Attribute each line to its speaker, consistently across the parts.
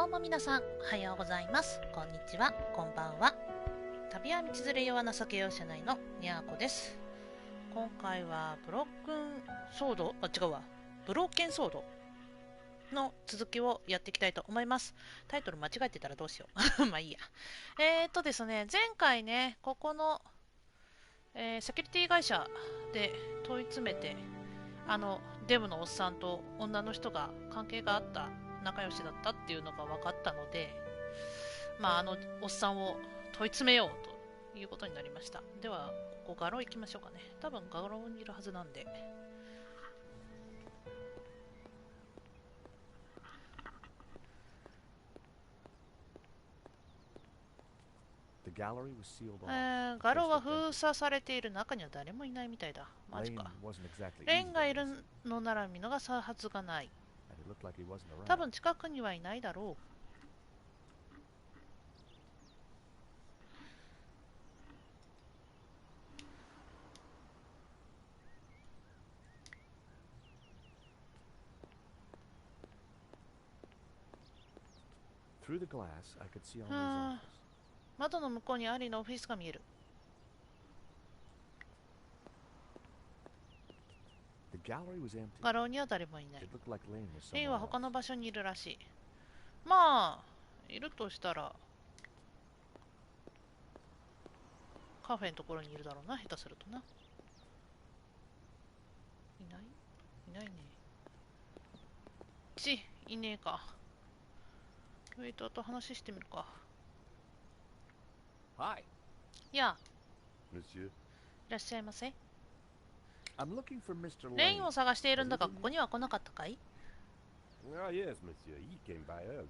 Speaker 1: どうも皆さん、おはようございます。こんにちは、こんばんは。旅は道連れ世は情け容赦ないのニャー子です。今回はブロッケンソードの続きをやっていきたいと思います。タイトル間違えてたらどうしよう。まあいいや。ですね、前回ね、ここの、セキュリティ会社で問い詰めて、デブのおっさんと女の人が関係があった仲良しだったっていうのが分かったので、おっさんを問い詰めようということになりました。では、ここ画廊行きましょうかね。多分画廊にいるはずなんで。画廊は封鎖されている。中には誰もいないみたいだ。マジか。レインがいるのなら見逃すはずがない。多分近くにはいないだろう。窓の向こうにアリのオフィスが見える。画廊には誰もいない。レインは他の場所にいるらしい。まあ、いるとしたらカフェのところにいるだろうな、下手するとな。いないね。いねえか。ウェイトと話してみるか。やあ、いらっしゃいませ。レインを探しているんだが、ここには来なかったかい？Yes,
Speaker 2: monsieur. He came by earlier.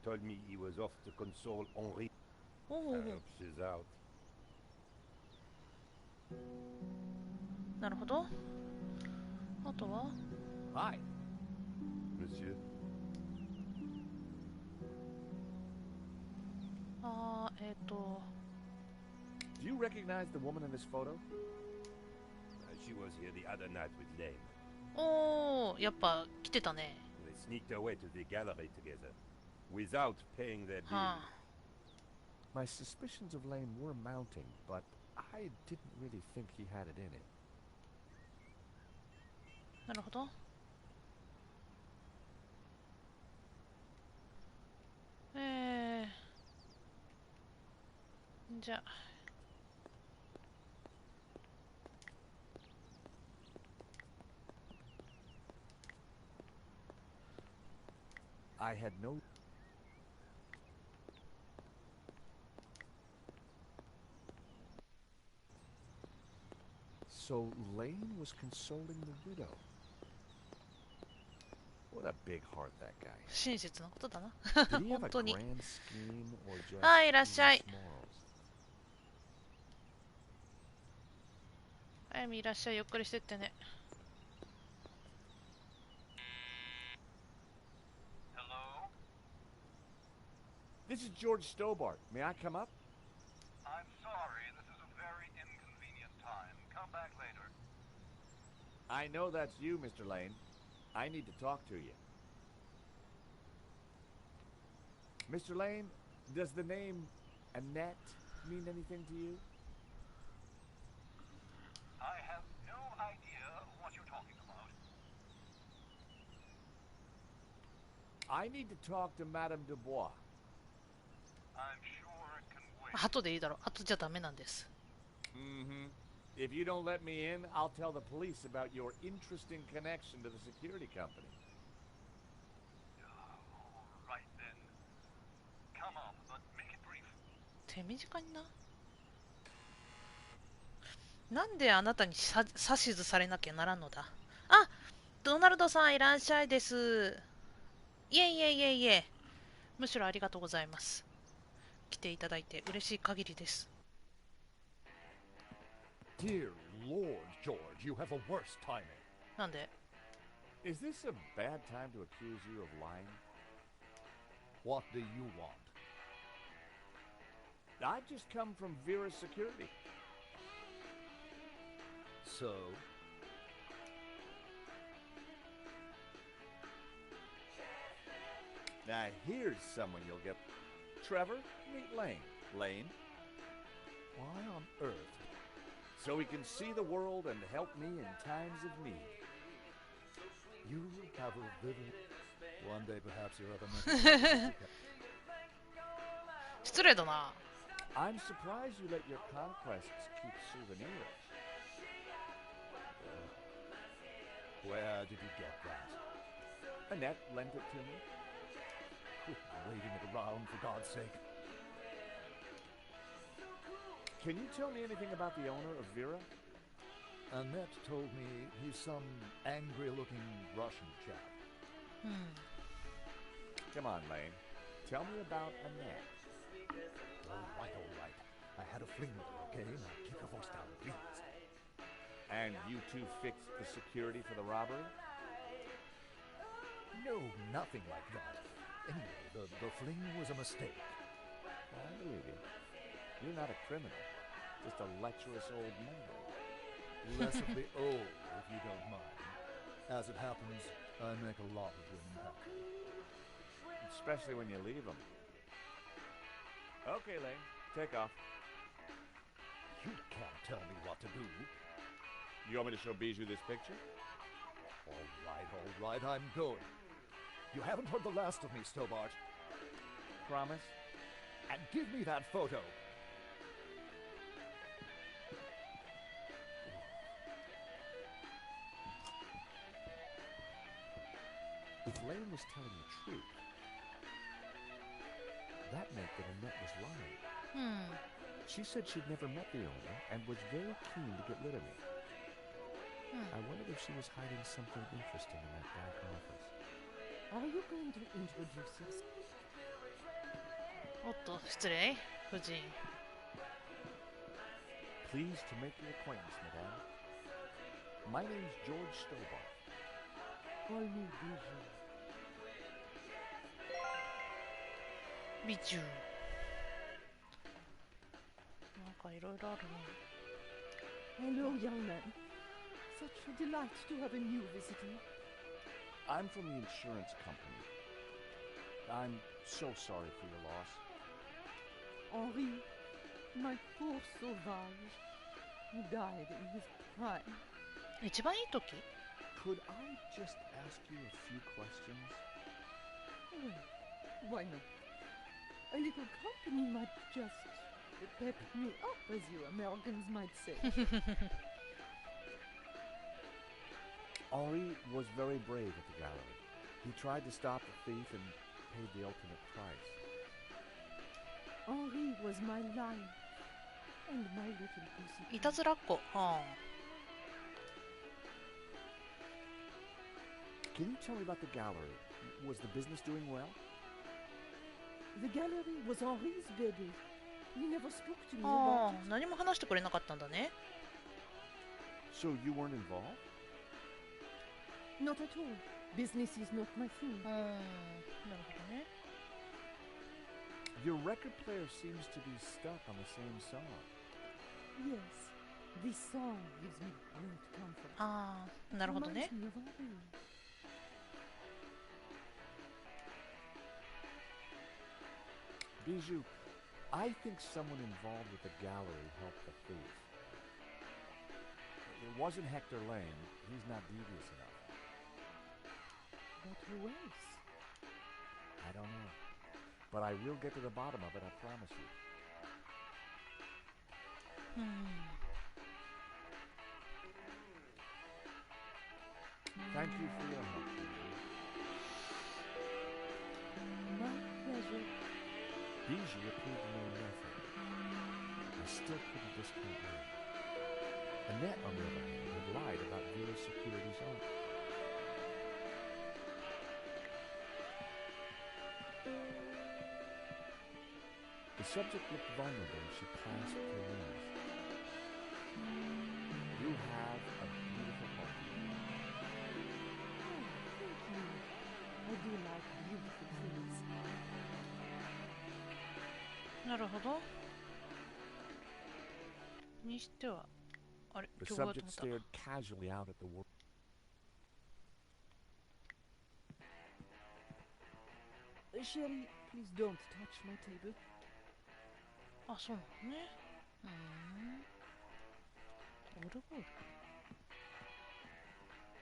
Speaker 2: Told me he was off to console Henri. I hope she's out.
Speaker 1: なるほど。あとは
Speaker 2: Monsieur.
Speaker 3: Do you recognize the woman in this photo?
Speaker 2: She was here the other night with Lane.
Speaker 1: おー、やっぱ来てたね。
Speaker 2: They sneaked away to the gallery together, without paying their bill.
Speaker 3: My suspicions of Lane were mounting, but I didn't really think he had it in it.
Speaker 1: なるほど。じゃあ。
Speaker 3: I had no... So Lane was consoling the widow. What a big heart that guy.
Speaker 1: 親切なことだな。
Speaker 3: Did he have
Speaker 1: 本
Speaker 3: a
Speaker 1: 当に。
Speaker 3: grand scheme or just
Speaker 1: はい、いらっしゃい。
Speaker 3: loose morals?
Speaker 1: あやみいらっしゃい。ゆっくりしてってね。
Speaker 4: Hello?
Speaker 3: This is George Stobart. May I come up?
Speaker 4: I'm sorry, this is a very inconvenient time. Come back later.
Speaker 3: I know that's you, Mr. Lane. I need to talk to you. Mr. Lane, does the name Annette mean anything to you?
Speaker 4: I have no idea what you're talking about.
Speaker 3: I need to talk to Madame Dubois.
Speaker 4: I'm sure it can wait.
Speaker 1: 後でいいだろう。後じゃダメなんです。
Speaker 3: Mm-hmm. If you don't let me in, I'll tell the police about your interesting connection to the security company.
Speaker 4: Right then. Come on, but make it brief.
Speaker 1: 手短にな。なんであなたに指図されなきゃならんのだ。あ、ドナルドさんいらっしゃいです。いえいえいえいえ。むしろありがとうございます。来ていただいて嬉しい限りです。
Speaker 5: Dear Lord, George, you have a worse timing.
Speaker 1: なんで？
Speaker 3: Is this a bad time to accuse you of lying?
Speaker 5: What do you want?
Speaker 3: I've just come from Vera's security.
Speaker 5: So?
Speaker 3: Now here's someone you'll get. Trevor, meet Lane. Lane,
Speaker 5: Why on earth?
Speaker 3: so he can see the world and help me in times of need.
Speaker 5: You have a vivid... One day perhaps your other mental...
Speaker 1: 失礼だな。
Speaker 3: I'm surprised you let your conquests keep souvenirs.
Speaker 5: Where did you get that?
Speaker 3: Annette lent it to me.
Speaker 5: Quit waving it around, for God's sake.
Speaker 3: Can you tell me anything about the owner of Vera?
Speaker 5: Annette told me he's some angry-looking Russian chap.
Speaker 1: うん。
Speaker 3: Come on, Lane. Tell me about Annette.
Speaker 5: All right. I had a fling with her, okay? Now keep your voice down, please.
Speaker 3: And you two fixed the security for the robbery?
Speaker 5: No, nothing like that. Anyway, the fling was a mistake.
Speaker 3: I believe you. You're not a criminal, just a lecherous old man.
Speaker 5: Less of the old, if you don't mind. As it happens, I make a lot of women happy.
Speaker 3: Especially when you leave them. Okay, Lane, take off.
Speaker 5: You can't tell me what to do.
Speaker 3: You want me to show Bijou this picture?
Speaker 5: All right, I'm going. You haven't heard the last of me, Stobart.
Speaker 3: Promise?
Speaker 5: And give me that photo.
Speaker 3: If Lane was telling the truth, that meant that Annette was lying.
Speaker 1: うん。
Speaker 3: She said she'd never met the owner and was very keen to get rid of me. I wondered if she was hiding something interesting in that back office.
Speaker 6: Are you going to introduce yourself?
Speaker 1: おっと、失礼。夫人。
Speaker 3: Pleased to make your acquaintance, madame. My name's George Stobart.
Speaker 6: Call me Bijou.
Speaker 1: 美中。なんかいろいろあるね。
Speaker 6: Hello, young man. Such a delight to have a new visitor.
Speaker 3: I'm from the insurance company. I'm so sorry for your loss.
Speaker 6: Henri, my poor sauvage. He died in his prime.
Speaker 1: 一番いい時
Speaker 3: Could I just ask you a few questions?
Speaker 6: Well, why not? A little company might just pep me up, as you Americans might say.
Speaker 3: Henri was very brave at the gallery. He tried to stop the thief and paid the ultimate price.
Speaker 6: Henri was my life and my little pussy.
Speaker 1: いたずらっ子。は
Speaker 3: Can you tell me about the gallery? Was the business doing well?
Speaker 6: The gallery was Henri's baby. He never spoke to me
Speaker 1: あ。
Speaker 6: about it.
Speaker 1: 何も話してくれなかったんだね。
Speaker 3: So you weren't involved?
Speaker 6: Not at all. Business is not my thing.
Speaker 1: なるほどね。
Speaker 3: Your record player seems to be stuck on the same song.
Speaker 6: Yes, this song gives me great comfort.
Speaker 1: ああ、なるほどね。
Speaker 6: Reminds me of Henri.
Speaker 3: Bijou, I think someone involved with the gallery helped the thief. It wasn't Hector Lane. He's not devious enough.
Speaker 6: But who else?
Speaker 3: I don't know. But I will get to the bottom of it, I promise you.
Speaker 1: うん。
Speaker 3: Thank you for your help, Bijou.
Speaker 6: My pleasure.
Speaker 3: Bijou appeared to know nothing. I still couldn't discount her. Annette, on the other hand, had lied about Vera's securities owner. The subject looked vulnerable as she clasped her knees. You have a beautiful heart.
Speaker 6: Thank you. I do like beautiful things.
Speaker 1: なるほど。にしては、あれ、
Speaker 3: The
Speaker 1: 今日はと思
Speaker 3: subject
Speaker 1: った。
Speaker 3: stared casually out at the world.
Speaker 6: Sherry, please don't touch my table.
Speaker 1: あ、そうなのね。オルゴール。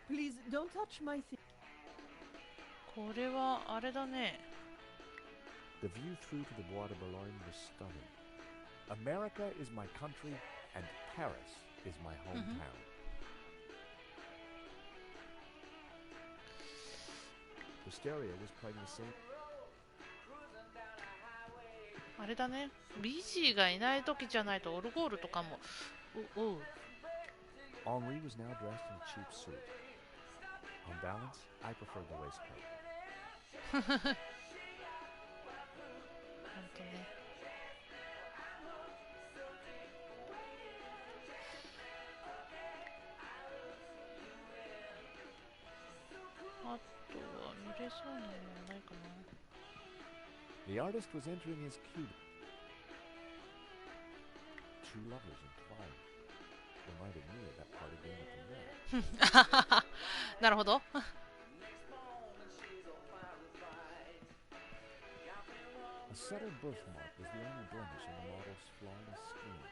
Speaker 6: Please don't touch my thing.
Speaker 1: これはあれだね。
Speaker 3: The view through to the Bois de Boulogne was stunning. America is my country, and Paris is my hometown. ウステリア was playing the same.
Speaker 1: あれだね。ビジーがいない時じゃないとオルゴールとかも。おう。
Speaker 3: Henri was now dressed in a cheap suit. On balance, I preferred the waistcoat.
Speaker 1: ほんとね。あとは見れそうなのはないかな。
Speaker 3: The artist was entering his cube. Two lovers entwined. Reminded me of that party game at the mill.
Speaker 1: なるほど。
Speaker 3: A subtle birthmark was the only blemish in the model's flawless scheme.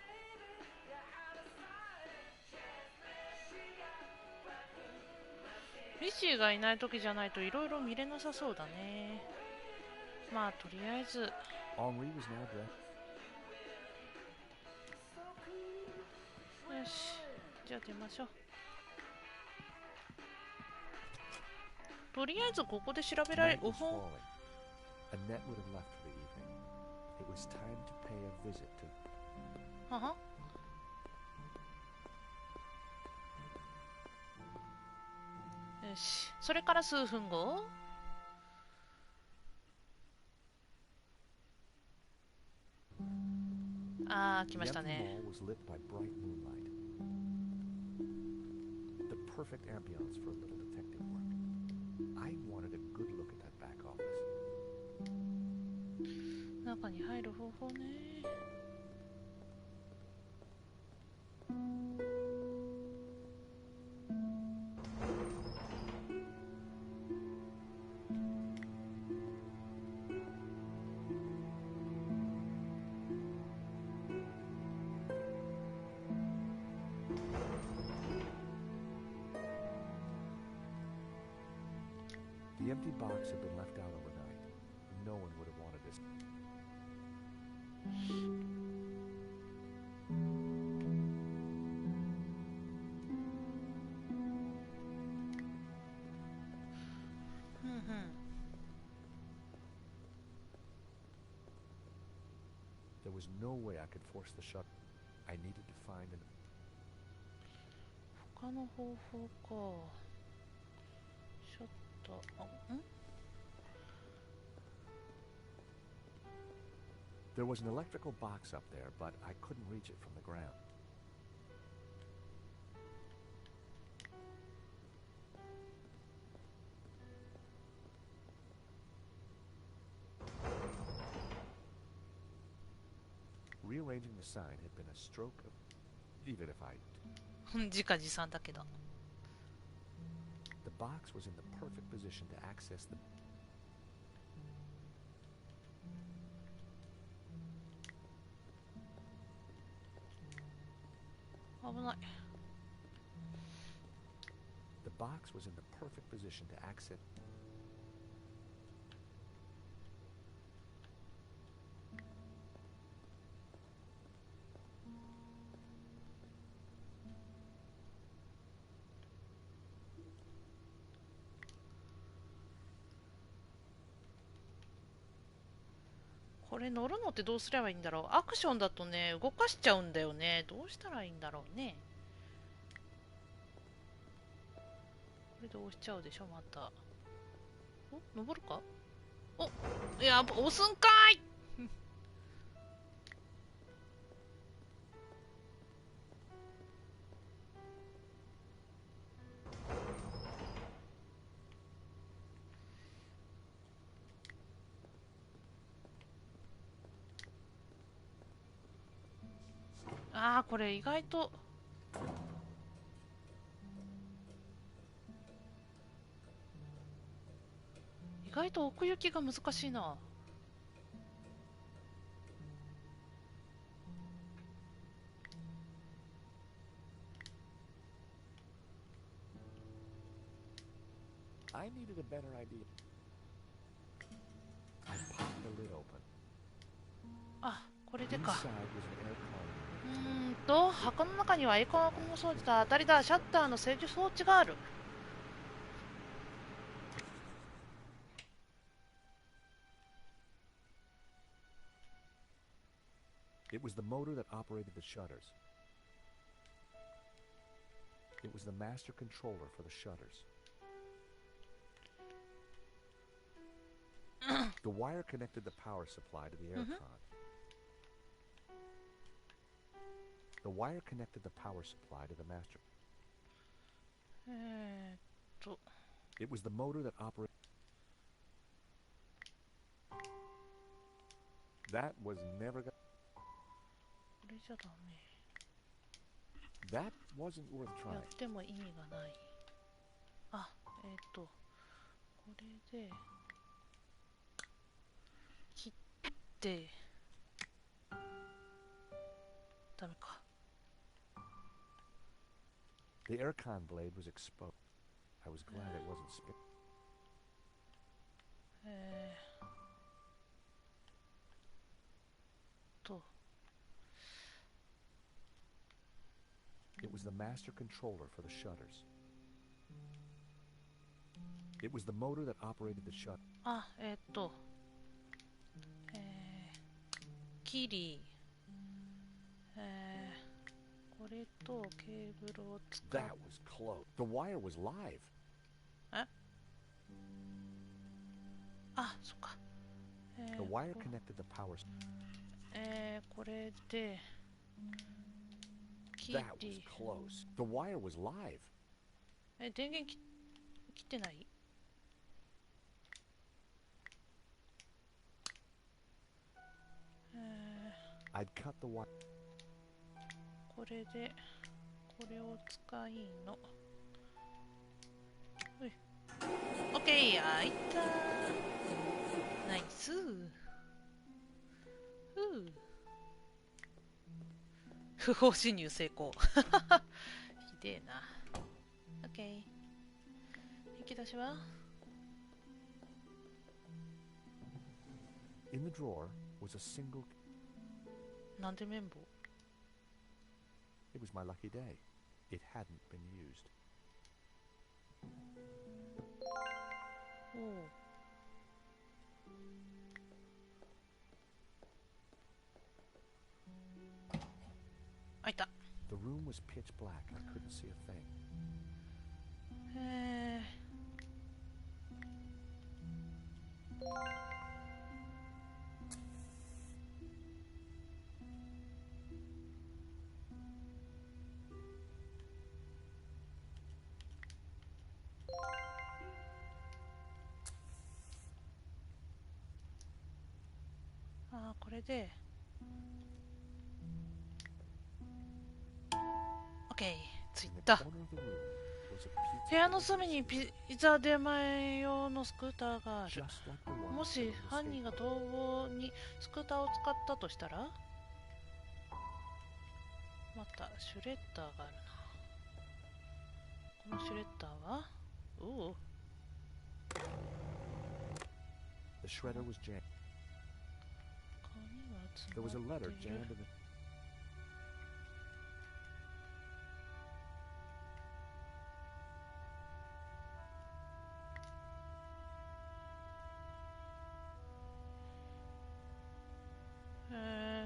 Speaker 1: ビジーがいない時じゃないといろいろ見れなさそうだね。まあとりあえず。
Speaker 3: Henri was now dressed.
Speaker 1: よし、じゃあ出ましょう。とりあえずここで調べられる。
Speaker 3: Night was falling. Annette would have left for the evening. It was time to pay a visit to.
Speaker 1: はは。よし、それから数分後。あー、来ましたね。
Speaker 3: The empty mall was lit by bright moonlight. The perfect ambiance for a little detective work. I wanted a good look at that back office.
Speaker 1: 中に入る方法ね。
Speaker 3: The empty box had been left out overnight. No one would have wanted this.
Speaker 1: うんうん。
Speaker 3: There was no way I could force the shut. I needed to find an.
Speaker 1: 他の方法か。ちょっと、
Speaker 3: There was an electrical box up there, but I couldn't reach it from the ground. Rearranging the sign had been a stroke of. Even if I.
Speaker 1: 自画自賛だけど。
Speaker 3: The box was in the perfect position to access the.
Speaker 1: 危ない。
Speaker 3: The box was in the perfect position to access. .
Speaker 1: これ乗るのってどうすればいいんだろう。アクションだとね、動かしちゃうんだよね。どうしたらいいんだろうね。これで押しちゃうでしょ、また。お、登るか。お、いや、押すんかい。ああ、これ意外と。意外と奥行きが難しいな。
Speaker 3: I needed a better idea. I popped the lid open.
Speaker 1: あ、これでか。
Speaker 3: Inside was an air collar.
Speaker 1: 箱の中にはエアコンの装置と当たりだ。シャッターの制御装置がある。
Speaker 3: It was the motor that operated the shutters. It was the master controller for the shutters. The wire connected the power supply to the aircon. The wire connected the power supply to the master. It was the motor that operated. That was never gonna.
Speaker 1: これじゃダメ。
Speaker 3: That wasn't worth
Speaker 1: や
Speaker 3: trying.
Speaker 1: っても意味がない。あ、これで切ってダメか。
Speaker 3: The aircon blade was exposed. I was glad it wasn't spin.
Speaker 1: と
Speaker 3: It was the master controller for the shutters. It was the motor that operated the shutter.
Speaker 1: あ、キリ、これとケーブルを使っ
Speaker 3: That was close. The wire was live.
Speaker 1: あ、そっか。
Speaker 3: The wire connected the power.
Speaker 1: これでキ
Speaker 3: That was
Speaker 1: リ、
Speaker 3: close. The wire was live.
Speaker 1: 電源切ってない？
Speaker 3: I'd cut the wire.
Speaker 1: これでこれを使いの。オッケー、開いた。ナイス。不法侵入成功。ひでえな。オッケー。引き出しは
Speaker 3: In the drawer was a single.
Speaker 1: なんで綿棒？
Speaker 3: It was my lucky day. It hadn't been used.
Speaker 1: おお。開いた。
Speaker 3: The room was pitch black. I couldn't see a thing.
Speaker 1: ああ、これで OK、 つい
Speaker 3: In the
Speaker 1: た。
Speaker 3: corner of the room was a
Speaker 1: 部屋の隅にピザ出前用のスクーターがあ
Speaker 3: pizza,
Speaker 1: る。
Speaker 3: just like the one
Speaker 1: も
Speaker 3: that
Speaker 1: し
Speaker 3: was
Speaker 1: 犯人が
Speaker 3: escaped.
Speaker 1: 逃亡にスクーターを使ったとしたら、またシュレッダーがあるな。このシュレッダーはおお。
Speaker 3: The shredder was jammed.
Speaker 1: 紙が
Speaker 3: There was
Speaker 1: 詰
Speaker 3: a
Speaker 1: ま
Speaker 3: letter
Speaker 1: ってい
Speaker 3: jammed
Speaker 1: る。
Speaker 3: in the.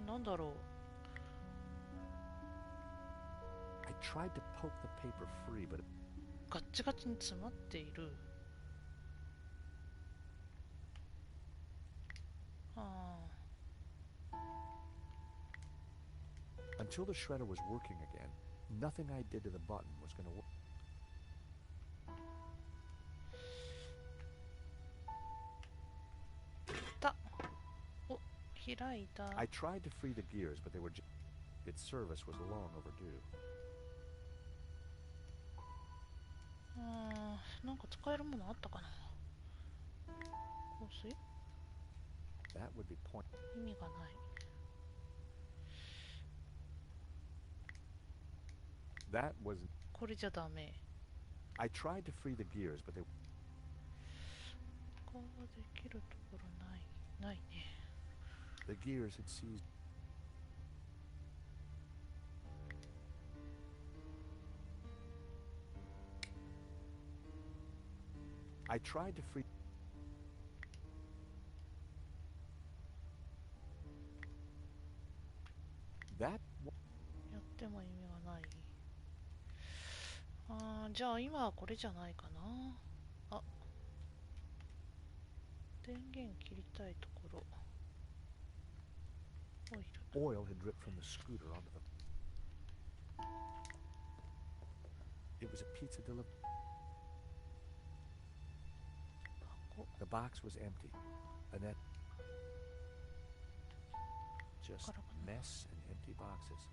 Speaker 1: なんだろう。
Speaker 3: I tried to poke the paper free, but
Speaker 1: ガッチガチに詰まっている。ああ。
Speaker 3: until the shredder was working again, nothing I did to the button was going to work.
Speaker 1: お、開いた。
Speaker 3: I tried to free the gears, but they were. Its service was long overdue.
Speaker 1: なんか使えるものあったかな。香水
Speaker 3: That would be point.
Speaker 1: 意味がない。
Speaker 3: That was.
Speaker 1: これじゃダメ。
Speaker 3: I tried to free the gears, but they.
Speaker 1: 他はできるところない。ないね。
Speaker 3: The gears had seized. I tried to free. That.
Speaker 1: やっても意味がない。じゃあ今はこれじゃないかな。あ、電源切りたいところ。オイル。
Speaker 3: Oil had dripped from the scooter onto the. It was a pizza delivery. The box was empty. Annette. Just mess and empty boxes.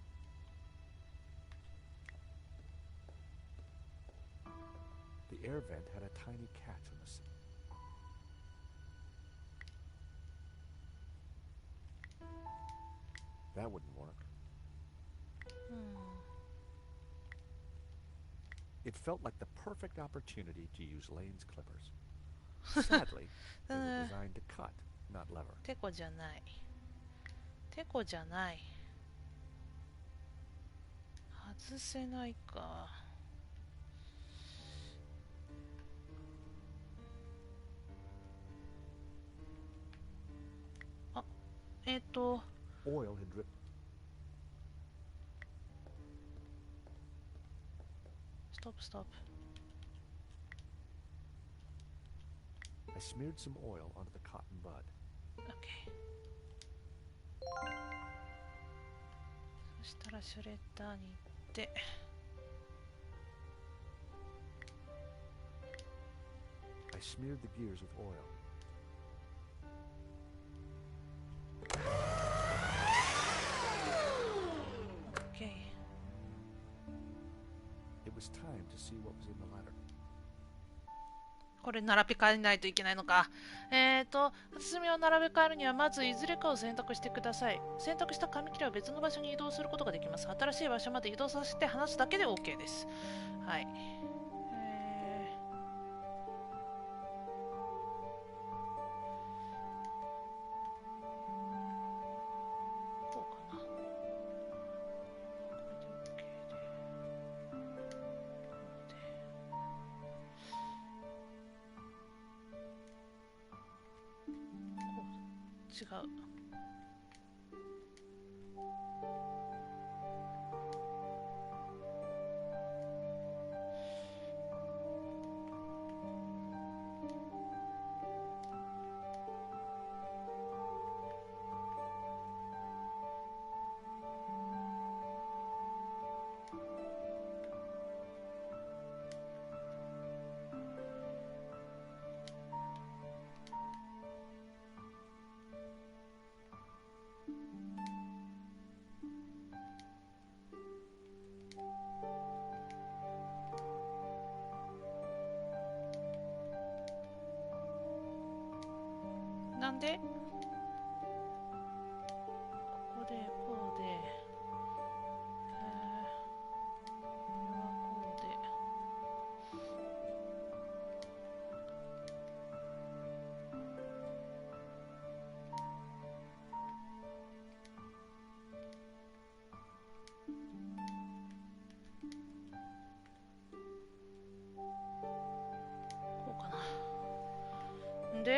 Speaker 3: The air vent had a tiny catch on the side. That wouldn't work. It felt like the perfect opportunity to use Lane's clippers. Sadly, they were designed to cut, not lever.
Speaker 1: てこじゃない。てこじゃない。外せないか。あ、
Speaker 3: Oil had dripped.
Speaker 1: ストップストップ。
Speaker 3: I smeared some oil onto the cotton bud.
Speaker 1: OK。そしたらシュレッダーに行って。
Speaker 3: I smeared the gears with oil.
Speaker 1: OK。
Speaker 3: It was time to see what was in the letter.
Speaker 1: これ並び替えないといけないのか。厚みを並べ替えるにはまずいずれかを選択してください。選択した紙切れは別の場所に移動することができます。新しい場所まで移動させて離すだけで OK です。はい。こうかな。違う。なんでここでこうで、これはこうで、こうかな。で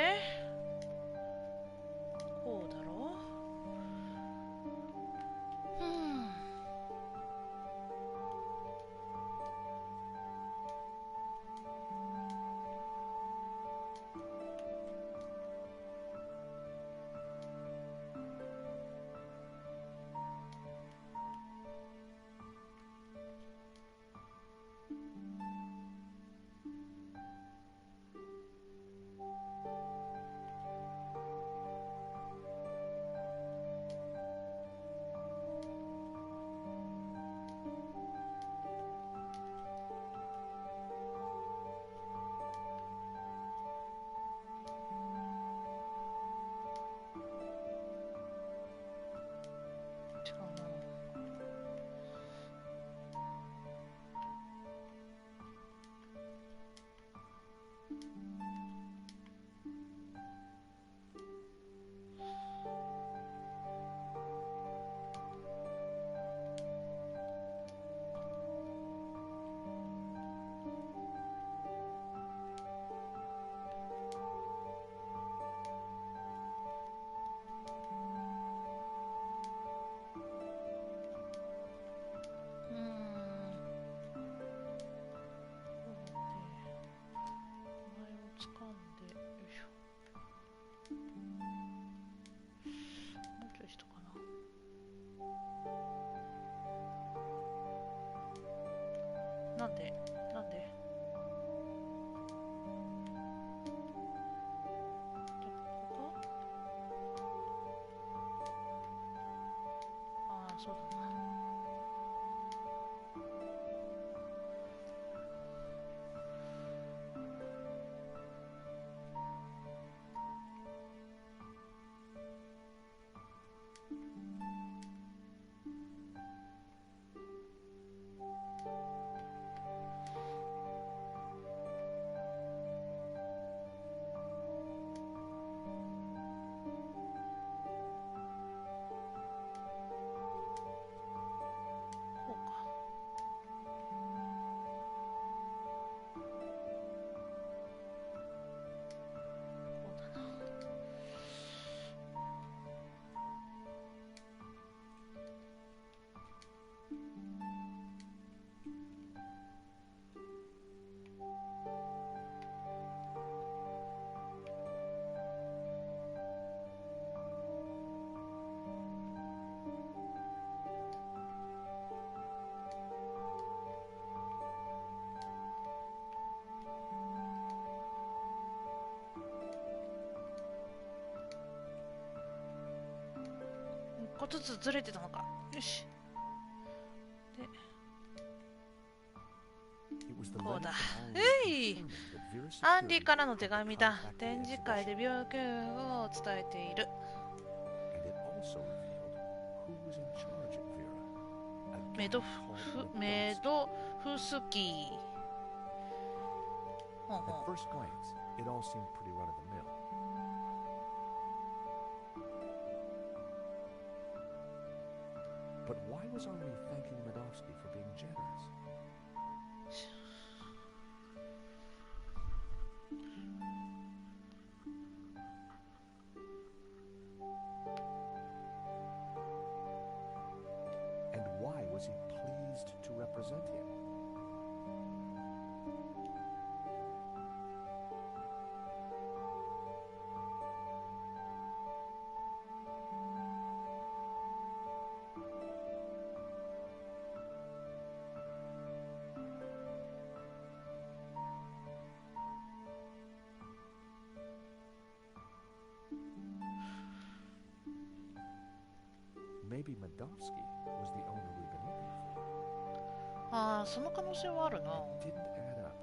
Speaker 1: なんでなんでここああ、そうだな。こうか。こうだな。一個ずつずれてたのか。よし。で、
Speaker 3: It was the
Speaker 1: こう
Speaker 3: letter
Speaker 1: だ。
Speaker 3: from
Speaker 1: えい
Speaker 3: Henry confirming that Vera's
Speaker 1: アンディ
Speaker 3: security
Speaker 1: からの手紙だ。
Speaker 3: had
Speaker 1: 展示会で病気を伝えている。
Speaker 3: and it also revealed who was in charge at Vera. A
Speaker 1: メ
Speaker 3: guy
Speaker 1: ド
Speaker 3: called
Speaker 1: フ、メ
Speaker 3: Medovsky.
Speaker 1: ドフスキー。ほん
Speaker 3: At
Speaker 1: ほん。
Speaker 3: first glance, it all seemed pretty run-of-the-mill. But why was Henri thanking Medovsky for being generous? And why was he pleased to represent him? Maybe Medovsky was the owner we've been looking for.
Speaker 1: ああ、その可能性はあるな。
Speaker 3: It didn't add up.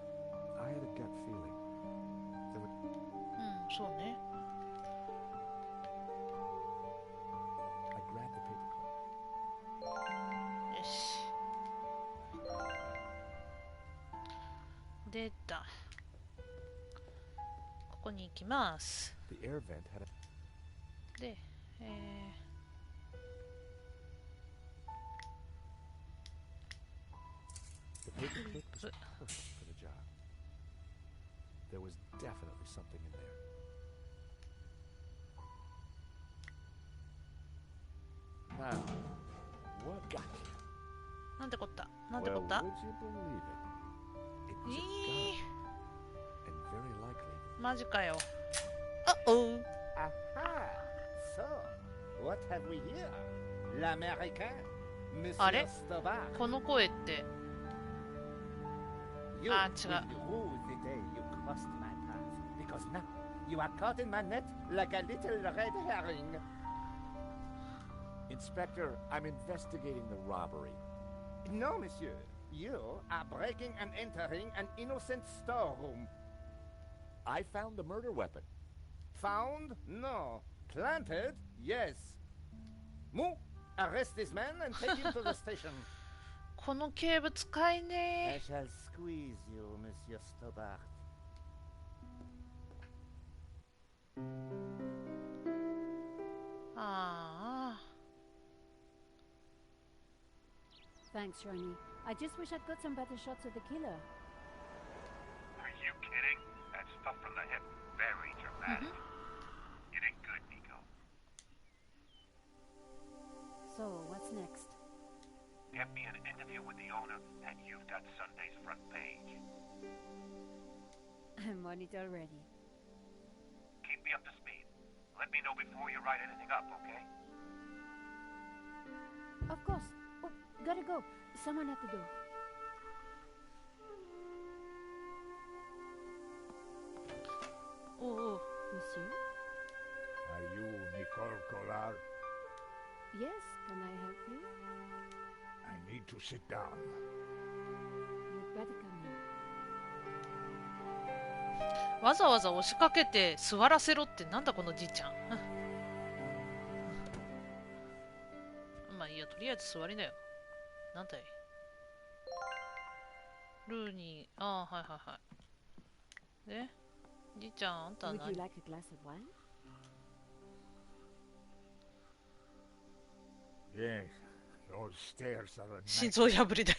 Speaker 3: I had a gut feeling. There would...
Speaker 1: うん、そうね。
Speaker 3: I grabbed the paperclip.
Speaker 1: よし。出た。ここに行きます。
Speaker 3: The air vent had a...
Speaker 1: で、
Speaker 3: The paperclip was perfect for the job. There was definitely something in there. Now, what got you?
Speaker 1: なんてこった。なんてこ
Speaker 2: Well,
Speaker 1: った。
Speaker 2: would you believe it?
Speaker 3: It was a gun. And very likely...
Speaker 1: マジかよ。あおう。
Speaker 7: Aha! So, what have we here? L'Américain,
Speaker 1: Allez.
Speaker 7: Monsieur Stobart.
Speaker 1: この声って。
Speaker 7: You,
Speaker 1: Ah,
Speaker 7: with
Speaker 1: tu vas-
Speaker 7: rue the day you crossed my path, because now you are caught in my net like a little red herring.
Speaker 3: Inspector, I'm investigating the robbery.
Speaker 7: No, monsieur. You are breaking and entering an innocent storeroom.
Speaker 3: I found the murder weapon.
Speaker 7: Found? No. Planted? Yes. Move. Arrest this man and take him to the station.
Speaker 1: この警部使い
Speaker 7: I
Speaker 1: ね
Speaker 7: shall squeeze you, Monsieur Stobart.
Speaker 8: Thanks, Ronnie. I just wish I'd got some better shots of the killer.
Speaker 4: Are you kidding? That stuff from the hip, very dramatic. You did good, Nico.
Speaker 8: So, what's next?
Speaker 4: Get me an interview with the owner, and you've got Sunday's front page.
Speaker 8: I'm on it already.
Speaker 4: Keep me up to speed. Let me know before you write anything up, okay?
Speaker 8: Of course. Oh, gotta go. Someone at the door.
Speaker 9: sit down.
Speaker 8: You'd better come in.
Speaker 1: わざわざ押しかけて座らせろってなんだこのじいちゃん。まあいいや、とりあえず座りなよ。なんだい。ルーに、ああ、はいはいはい。で、じいちゃん、あんたは
Speaker 8: Would
Speaker 1: 何
Speaker 8: you like a glass of wine?
Speaker 9: Yes, those stairs are a
Speaker 1: 心
Speaker 9: nightmare.
Speaker 1: 臓破りだよ。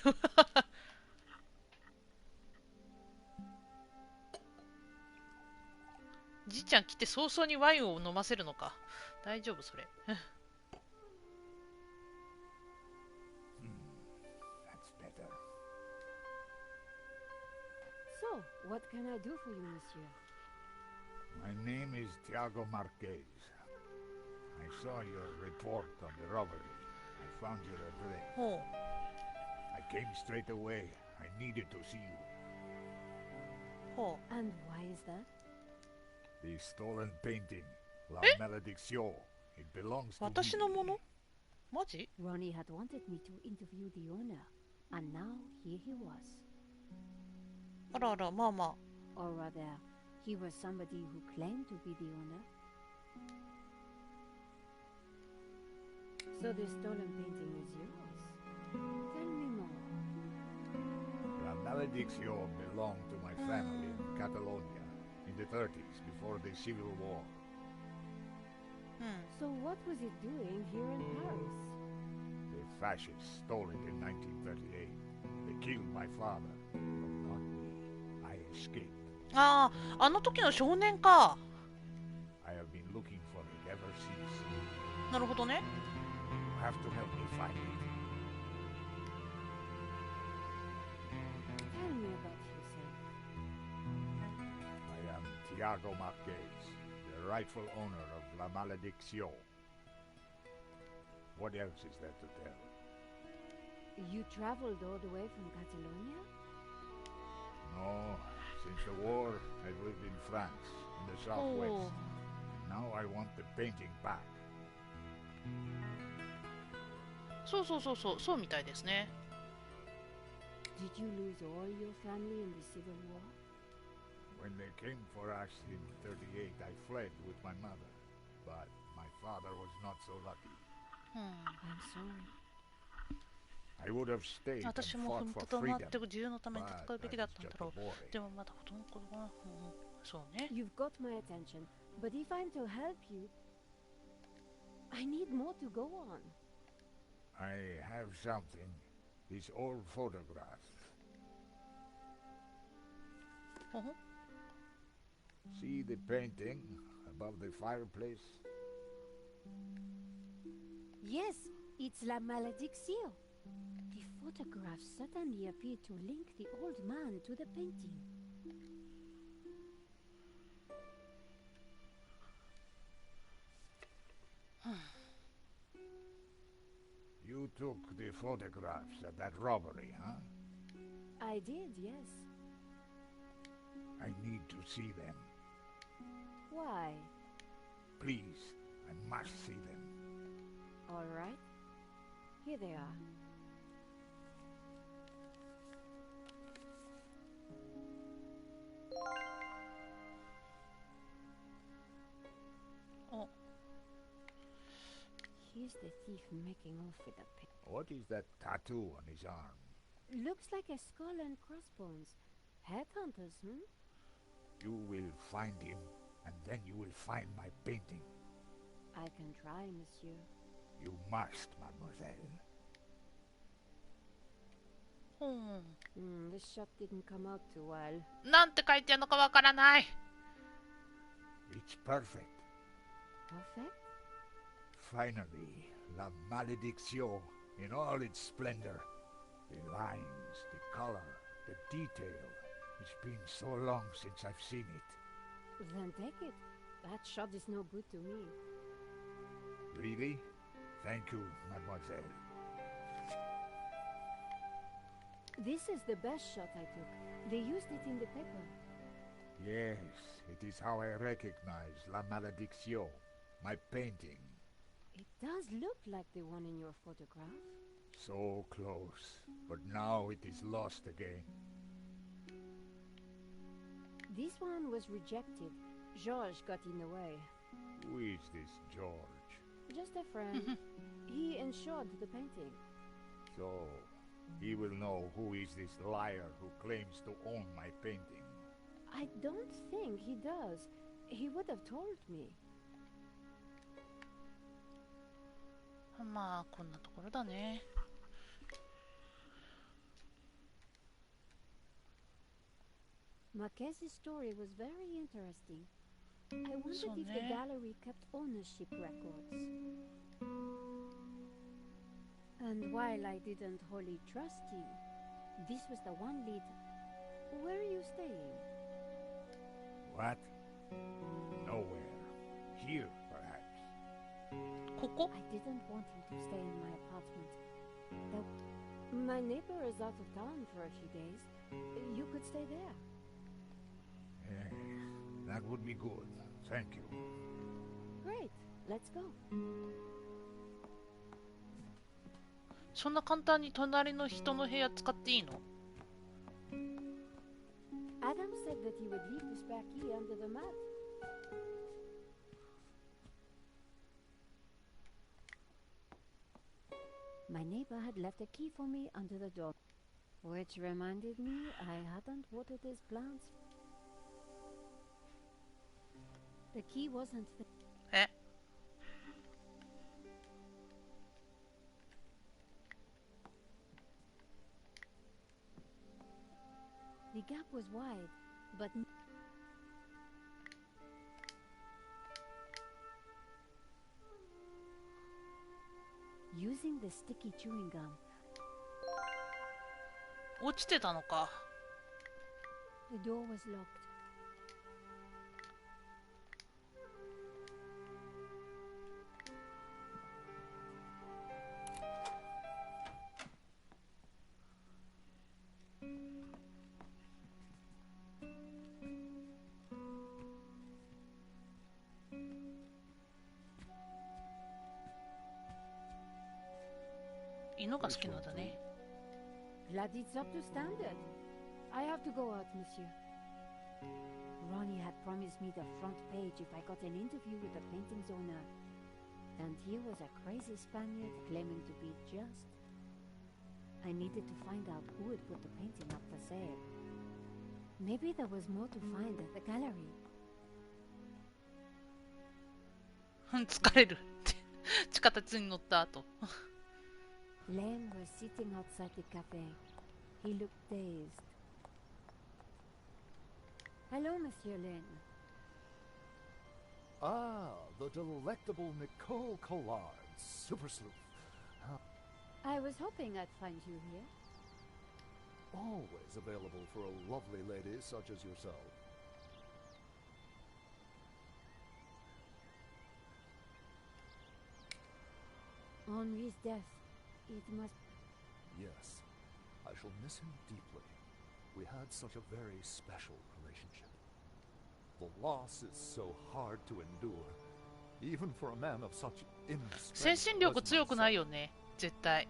Speaker 1: じいちゃん来て早々にワインを飲ませるのか。大丈夫それ。
Speaker 9: That's better.
Speaker 8: So, what can I do for you, monsieur?
Speaker 9: My name is Tiago Marquez. I saw your report on the robbery. I found your address.
Speaker 1: ほう。
Speaker 9: I came straight away. I needed to see you.
Speaker 1: ほう。
Speaker 8: And why is that?
Speaker 9: The stolen painting, La Malediction. It belongs to
Speaker 1: 私
Speaker 9: me.
Speaker 1: のものマジ
Speaker 8: Ronnie had wanted me to interview the owner, and now here he was.
Speaker 1: あらあら、まあま
Speaker 8: Or rather, he was somebody who claimed to be the owner. So the stolen painting is yours. Tell me more.
Speaker 9: La Malediction belonged to my family in Catalonia in the 30s, before the Civil War.
Speaker 1: あ。うん。
Speaker 8: So what was it doing here in Paris?
Speaker 9: The fascists stole it in 1938. They killed my father, but not me. I escaped.
Speaker 1: ああ、あの時の少年か。
Speaker 9: I have been looking for it ever since.
Speaker 1: なるほどね。
Speaker 9: You have to help me find it.
Speaker 8: Tell me about yourself.
Speaker 9: I am Tiago Marquez, the rightful owner of La Malediction. What else is there to tell?
Speaker 8: You traveled all the way from Catalonia?
Speaker 9: No, since the war, I've lived in France, in the southwest. Now I want the painting back.
Speaker 1: そうそうそうそう、そうみたいですね。
Speaker 8: Did you lose all your family in the Civil War?
Speaker 9: When they came for us in 38, I fled with my mother. But my father was not so lucky.
Speaker 1: うん。
Speaker 8: I'm sorry.
Speaker 9: I would have stayed and
Speaker 1: 私も
Speaker 9: fought
Speaker 1: 踏み
Speaker 9: for
Speaker 1: とどまっ
Speaker 9: freedom.
Speaker 1: て自由のために
Speaker 9: But
Speaker 1: 戦うべき
Speaker 9: I
Speaker 1: だっ
Speaker 9: was
Speaker 1: たんだ
Speaker 9: just
Speaker 1: ろ
Speaker 9: a
Speaker 1: う。
Speaker 9: boy.
Speaker 1: でもまだ子供の頃は、そうね。
Speaker 8: You've got my attention, but if I'm to help you, I need more to go on.
Speaker 9: I have something. These old photographs.
Speaker 1: ほほ
Speaker 9: See the painting above the fireplace?
Speaker 8: Yes, it's La Malediction. The photographs suddenly appear to link the old man to the painting.
Speaker 9: You took the photographs at that robbery, huh?
Speaker 8: I did, yes.
Speaker 9: I need to see them.
Speaker 8: Why?
Speaker 9: Please, I must see them.
Speaker 8: All right. Here they are.
Speaker 1: Oh.
Speaker 8: Here's the thief making off with the pick.
Speaker 9: What is that tattoo on his arm?
Speaker 8: Looks like a skull and crossbones. Headhunters, hmm?
Speaker 9: You will find him, and then you will find my painting.
Speaker 8: I can try, monsieur.
Speaker 9: You must, mademoiselle.
Speaker 1: ほん。
Speaker 8: This shot didn't come out too well.
Speaker 1: なんて書いてあるのかわからない。
Speaker 9: It's perfect.
Speaker 8: Perfect?
Speaker 9: Finally, La Malediction in all its splendor. The lines, the color, the detail. It's been so long since I've seen it.
Speaker 8: Then take it. That shot is no good to me.
Speaker 9: Really? Thank you, mademoiselle.
Speaker 8: This is the best shot I took. They used it in the paper.
Speaker 9: Yes, it is how I recognize La Malediction, my painting.
Speaker 8: It does look like the one in your photograph.
Speaker 9: So close, but now it is lost again.
Speaker 8: This one was rejected. George got in the way.
Speaker 9: Who is this George?
Speaker 8: Just a friend. He insured the painting.
Speaker 9: So, he will know who is this liar who claims to own my painting.
Speaker 8: I don't think he does. He would have told me.
Speaker 1: まあこんなところだね。
Speaker 8: Marquez's story was very interesting. I wondered if the gallery kept ownership records. And while I didn't wholly trust him, this was the one lead. Where are you staying?
Speaker 9: What? Nowhere. Here, perhaps.
Speaker 1: ここ
Speaker 8: I didn't want him to stay in my apartment. My neighbor is out of town for a few days. You could stay there.
Speaker 9: That would be good. Thank you.
Speaker 8: Great. Let's go.
Speaker 1: そんな簡単に隣の人の部屋使っていいの？
Speaker 8: Adam said that he would leave the spare key under the mat. My neighbor had left a key for me under the door, which reminded me I hadn't watered his plants. The key wasn't there.
Speaker 1: え？
Speaker 8: The gap was wide, but using the sticky chewing gum.
Speaker 1: 落ちてたのか。
Speaker 8: The door was locked.
Speaker 1: 犬が好きなんだね。
Speaker 8: Glad it's up to standard. I have to go out, monsieur. Ronnie had promised me the front page if I got an interview with the painting's owner. And here was a crazy Spaniard claiming to be just. I needed to find out who had put the painting up for sale. Maybe there was more to find at the gallery.
Speaker 1: 疲れる。地下鉄に乗った後。
Speaker 8: Len was sitting outside the cafe. He looked dazed. Hello, Monsieur Len.
Speaker 5: Ah, the delectable Nicole Collard, super sleuth.
Speaker 8: I was hoping I'd find you here.
Speaker 5: Always available for a lovely lady such as yourself.
Speaker 8: Henri's death. It must...
Speaker 5: Yes, I shall miss him deeply. We had such a very special relationship. The loss is so hard to endure, even for a man of such immense
Speaker 1: 精
Speaker 5: strength
Speaker 1: 神力
Speaker 5: as
Speaker 1: 強くない
Speaker 5: myself.
Speaker 1: よね。絶対。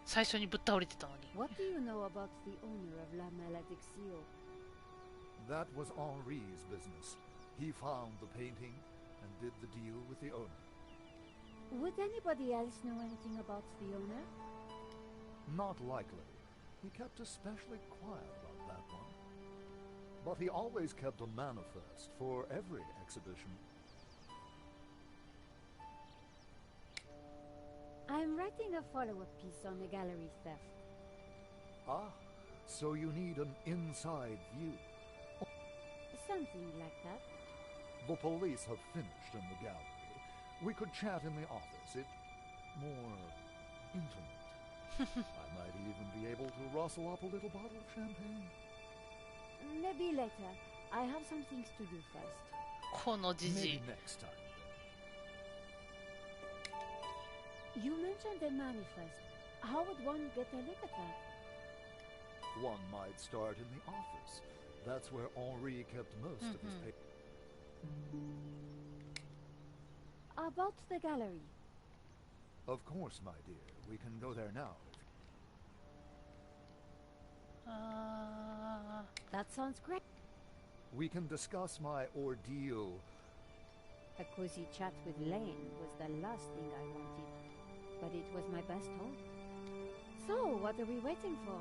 Speaker 1: 最初にぶっ倒れてたのに。
Speaker 8: What do you know about the owner of La Malediccio?
Speaker 5: That was Henri's business. He found the painting and did the deal with the owner.
Speaker 8: Would anybody else know anything about the owner?
Speaker 5: Not likely. He kept especially quiet about that one. But he always kept a manifest for every exhibition.
Speaker 8: I'm writing a follow-up piece on the gallery theft.
Speaker 5: Ah, so you need an inside view.
Speaker 8: Something like that.
Speaker 5: The police have finished in the gallery. We could chat in the office. It's more intimate. I might even be able to rustle up a little bottle of champagne.
Speaker 8: Maybe later. I have some things to do first.
Speaker 1: このじじ
Speaker 5: Maybe
Speaker 1: い。
Speaker 5: next time.
Speaker 8: You mentioned a manifest. How would one get a look at that?
Speaker 5: One might start in the office. That's where Henri kept most of his papers.
Speaker 8: About the gallery.
Speaker 5: Of course, my dear. We can go there now.
Speaker 8: That sounds great.
Speaker 5: We can discuss my ordeal.
Speaker 8: A cozy chat with Lane was the last thing I wanted, but it was my best hope. So, what are we waiting for?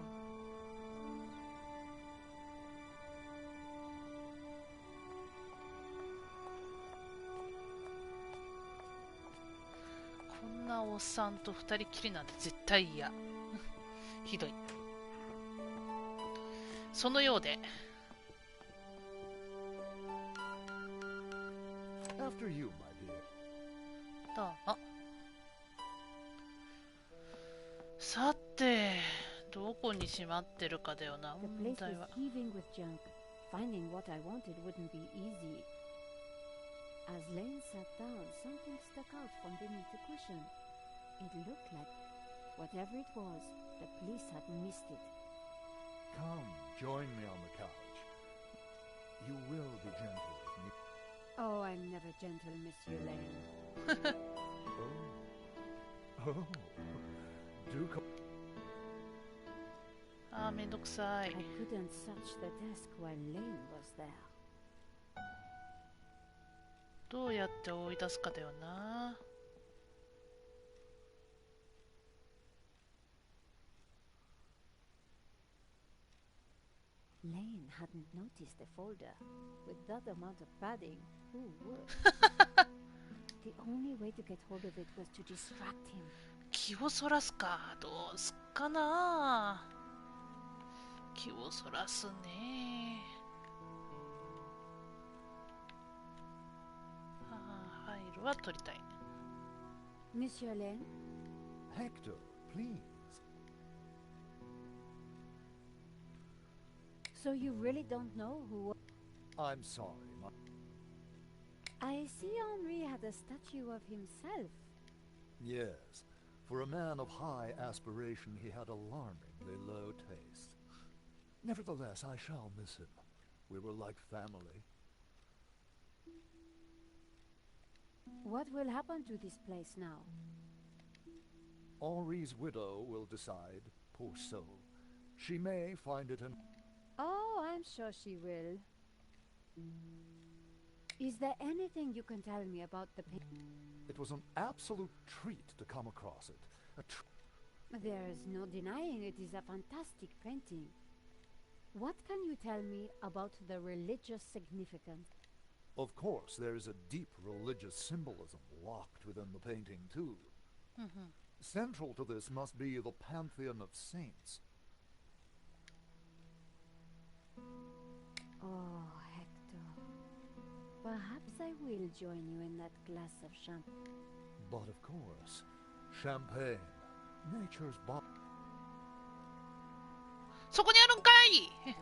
Speaker 1: こんなおっさんと二人きりなんて絶対嫌。ひどい。そのようで。
Speaker 5: After you, my dear.
Speaker 1: どうも。さて、どこにしまってるかだよな、
Speaker 8: The
Speaker 1: 問
Speaker 8: place
Speaker 1: 題
Speaker 8: was
Speaker 1: は。
Speaker 8: heaving with junk. Finding what I wanted wouldn't be easy. As Lane sat down, something stuck out from beneath the cushion. It looked like, whatever it was, the police had missed it.
Speaker 5: Come, join me on the couch. You will be gentle with me.
Speaker 8: Oh, I'm never gentle, Monsieur Lane.
Speaker 5: Oh. Oh. Do come.
Speaker 1: あー、めんどくさい。
Speaker 8: I couldn't touch the desk while Lane was there.
Speaker 1: どうやって追い出すかだよな。
Speaker 8: Lane hadn't noticed the folder. With that amount of padding, who would? The only way to get hold of it was to distract him.
Speaker 1: 気をそらすか。どうすっかな。気をそらすね。ファイルは取りたい。
Speaker 8: Monsieur Lane?
Speaker 5: Hector, please.
Speaker 8: So you really don't know who...
Speaker 5: I'm sorry,
Speaker 8: I see Henri had a statue of himself.
Speaker 5: Yes. For a man of high aspiration, he had alarmingly low taste. Nevertheless, I shall miss him. We were like family.
Speaker 8: What will happen to this place now?
Speaker 5: Henri's widow will decide, poor soul. She may find it an...
Speaker 8: Oh, I'm sure she will. Is there anything you can tell me about the painting?
Speaker 5: It was an absolute treat to come across it.
Speaker 8: There's no denying it is a fantastic painting. What can you tell me about the religious significance?
Speaker 5: Of course, there is a deep religious symbolism locked within the painting, too. Central to this must be the pantheon of saints.
Speaker 8: Oh, Hector. Perhaps I will join you in that glass of champagne.
Speaker 5: But of course, champagne, nature's bottle.
Speaker 1: そこにあるんかい。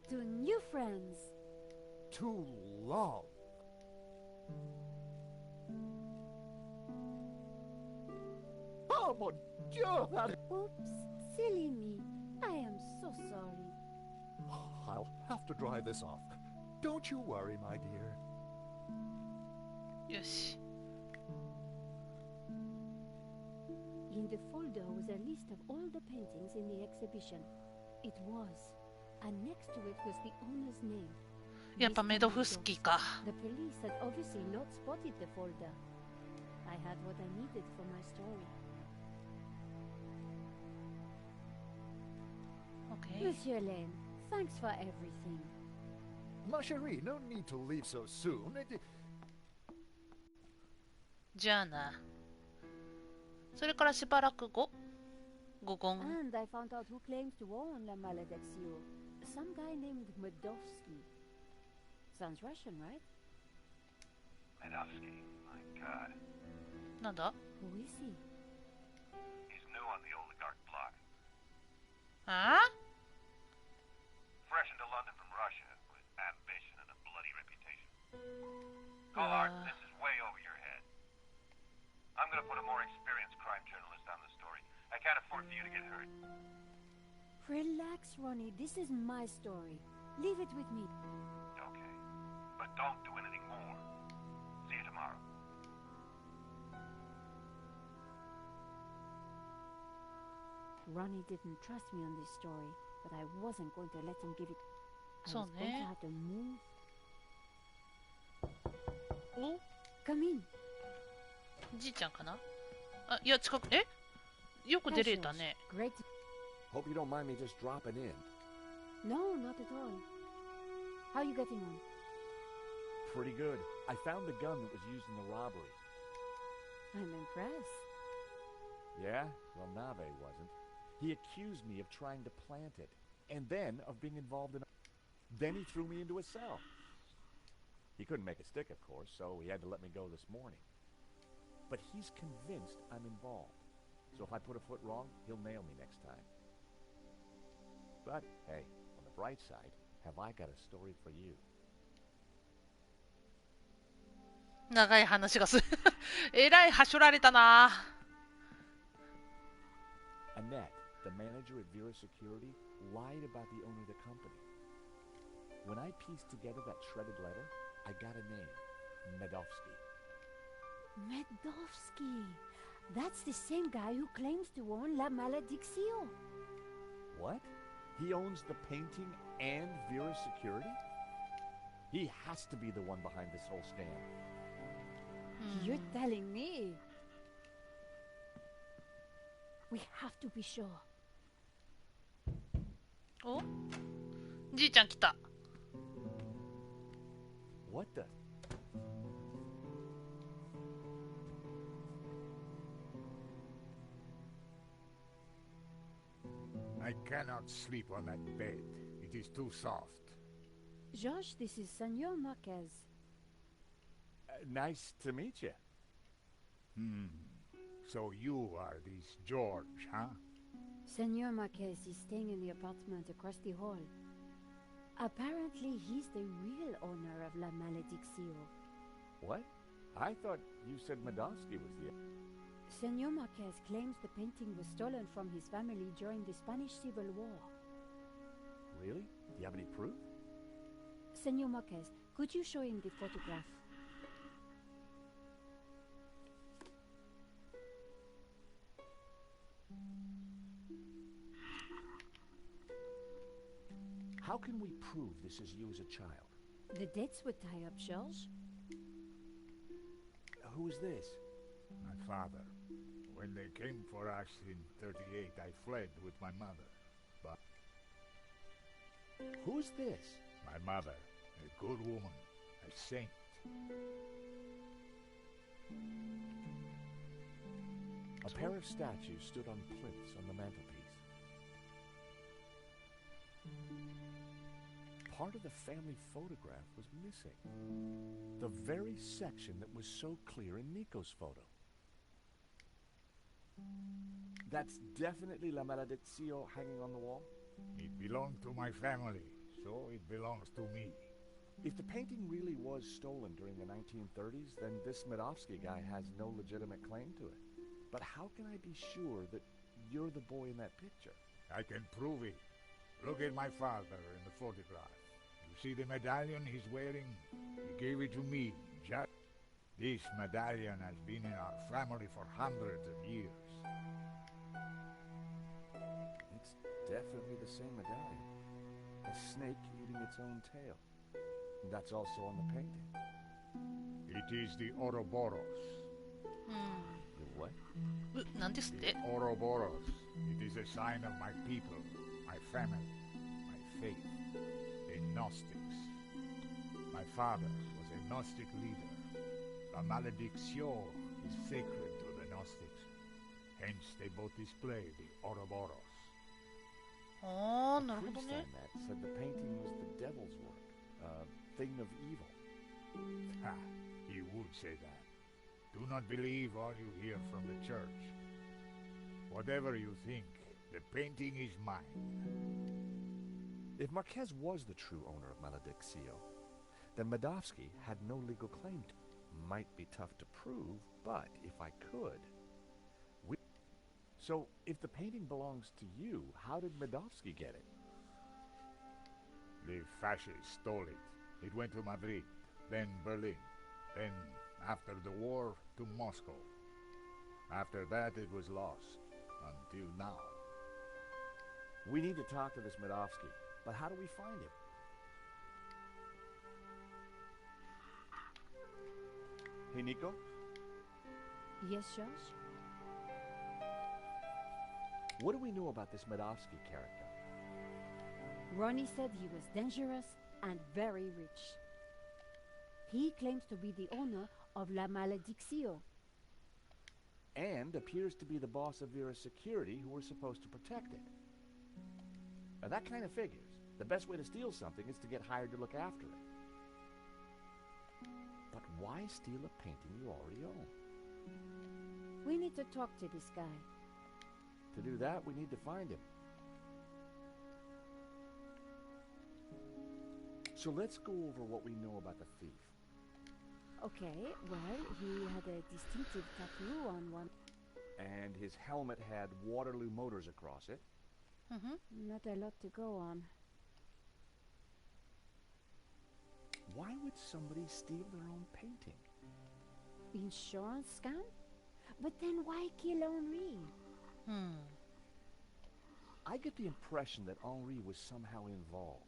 Speaker 8: To new friends.
Speaker 5: To love. Oh, mon Dieu, that...
Speaker 8: Oops, silly me. I am so sorry.
Speaker 5: I'll have to dry this off. Don't you worry, my dear.
Speaker 1: よし。
Speaker 8: In the folder was a list of all the paintings in the exhibition. It was. And next to it was the owner's name.
Speaker 1: やっぱメドフスキーか。
Speaker 8: The police had obviously not spotted the folder. I had what I needed for my story.
Speaker 1: Okay.
Speaker 8: Monsieur Lane, thanks for everything.
Speaker 5: Ma chérie, no need to leave so soon.
Speaker 1: じゃあな。それからしばらく後、午後。
Speaker 8: And I found out who claims to own La Maledicción. Some guy named Medovsky. Sounds Russian, right?
Speaker 4: Medovsky, my god.
Speaker 1: なんだ
Speaker 8: Who is he?
Speaker 4: He's new on the oligarch block.
Speaker 1: ああ
Speaker 4: Fresh into Collard, this is way over your head. I'm gonna put a more experienced crime journalist on the story. I can't afford for you to get hurt.
Speaker 8: Relax, Ronnie. This is my story. Leave it with me.
Speaker 4: Okay. But don't do anything more. See you tomorrow.
Speaker 8: Ronnie didn't trust me on this story, but I wasn't going to let him give it. I
Speaker 1: So
Speaker 8: was going to
Speaker 1: ne.
Speaker 8: have to move.
Speaker 1: お
Speaker 8: Come in.
Speaker 1: じいちゃんかな。あ、いや、近く、え、よく出れたね。
Speaker 8: Great.
Speaker 3: Hope you don't mind me just dropping in.
Speaker 8: No, not at all. How are you getting on?
Speaker 3: Pretty good. I found the gun that was used in the robbery.
Speaker 8: I'm impressed.
Speaker 3: Yeah? Well, Nave wasn't. He accused me of trying to plant it, and then of being involved in... Then he threw me into a cell. He couldn't make a stick, of course, so he had to let me go this morning. But he's convinced I'm involved. So if I put a foot wrong, he'll nail me next time. But, hey, on the bright side, have I got a story for you.
Speaker 1: 長い話がする。えらいはしょられたな。
Speaker 3: Annette, the manager at Vera Security, lied about the owner of the company. When I pieced together that shredded letter, I got a name. Medovsky.
Speaker 8: Medovsky. That's the same guy who claims to own La Maledicción.
Speaker 3: What? He owns the painting and Vera Security? He has to be the one behind this whole scam.
Speaker 8: You're telling me. We have to be sure.
Speaker 1: お、じいちゃん来た。
Speaker 3: What the?
Speaker 9: I cannot sleep on that bed. It is too soft.
Speaker 8: Josh, this is Senor Marquez.
Speaker 3: Nice to meet you.
Speaker 9: So you are this George, huh?
Speaker 8: Senor Marquez is staying in the apartment across the hall. Apparently, he's the real owner of La Maledicción.
Speaker 3: What? I thought you said Medovsky was the...
Speaker 8: Senor Marquez claims the painting was stolen from his family during the Spanish Civil War.
Speaker 3: Really? Do you have any proof?
Speaker 8: Senor Marquez, could you show him the photograph?
Speaker 3: How can we prove this is you as a child?
Speaker 8: The dates would tie up, George.
Speaker 3: Who is this?
Speaker 9: My father. When they came for us in 38, I fled with my mother. But
Speaker 3: Who's this?
Speaker 9: my mother, a good woman, a saint.
Speaker 3: A pair of statues stood on plinths on the mantelpiece. Part of the family photograph was missing. The very section that was so clear in Nico's photo. That's definitely La Maledicción hanging on the wall?
Speaker 9: It belonged to my family, so it belongs to me.
Speaker 3: If the painting really was stolen during the 1930s, then this Medovsky guy has no legitimate claim to it. But how can I be sure that you're the boy in that picture?
Speaker 9: I can prove it. Look at my father in the photograph. You see the medallion he's wearing? He gave it to me. This medallion has been in our family for hundreds of years.
Speaker 3: It's definitely the same medallion. A snake eating its own tail. And that's also on the painting.
Speaker 9: It is the Ouroboros.
Speaker 3: The what?
Speaker 1: なんですって
Speaker 9: Ouroboros. It is a sign of my people, my family, my faith. The Gnostics. My father was a Gnostic leader. La Maledicción is sacred to the Gnostics. Hence they both display the Ouroboros.
Speaker 1: ああ、なる
Speaker 3: The
Speaker 1: ほど
Speaker 3: priest
Speaker 1: ね。
Speaker 3: I met said the painting was the devil's work. A thing of evil.
Speaker 9: Ha! He would say that. Do not believe all you hear from the church. Whatever you think, the painting is mine.
Speaker 3: If Marquez was the true owner of Maledicción, then Medovsky had no legal claim to. Might be tough to prove, but if I could... So, if the painting belongs to you, how did Medovsky get it?
Speaker 9: The fascists stole it. It went to Madrid, then Berlin, then, after the war, to Moscow. After that, it was lost, until now.
Speaker 3: We need to talk to this Medovsky, but how do we find him? Hey, Nico?
Speaker 8: Yes, George?
Speaker 3: What do we know about this Medovsky character?
Speaker 8: Ronnie said he was dangerous and very rich. He claims to be the owner of La Malediccio.
Speaker 3: And appears to be the boss of Vera's security who were supposed to protect it. Now that kind of figures. The best way to steal something is to get hired to look after it. But why steal a painting you already own?
Speaker 8: We need to talk to this guy.
Speaker 3: To do that, we need to find him. So let's go over what we know about the thief.
Speaker 8: Okay, well, he had a distinctive tattoo on one.
Speaker 3: And his helmet had Waterloo Motors across it.
Speaker 8: Not a lot to go on.
Speaker 3: Why would somebody steal their own painting?
Speaker 8: Insurance scam? But then why kill Henri?
Speaker 3: I get the impression that Henri was somehow involved.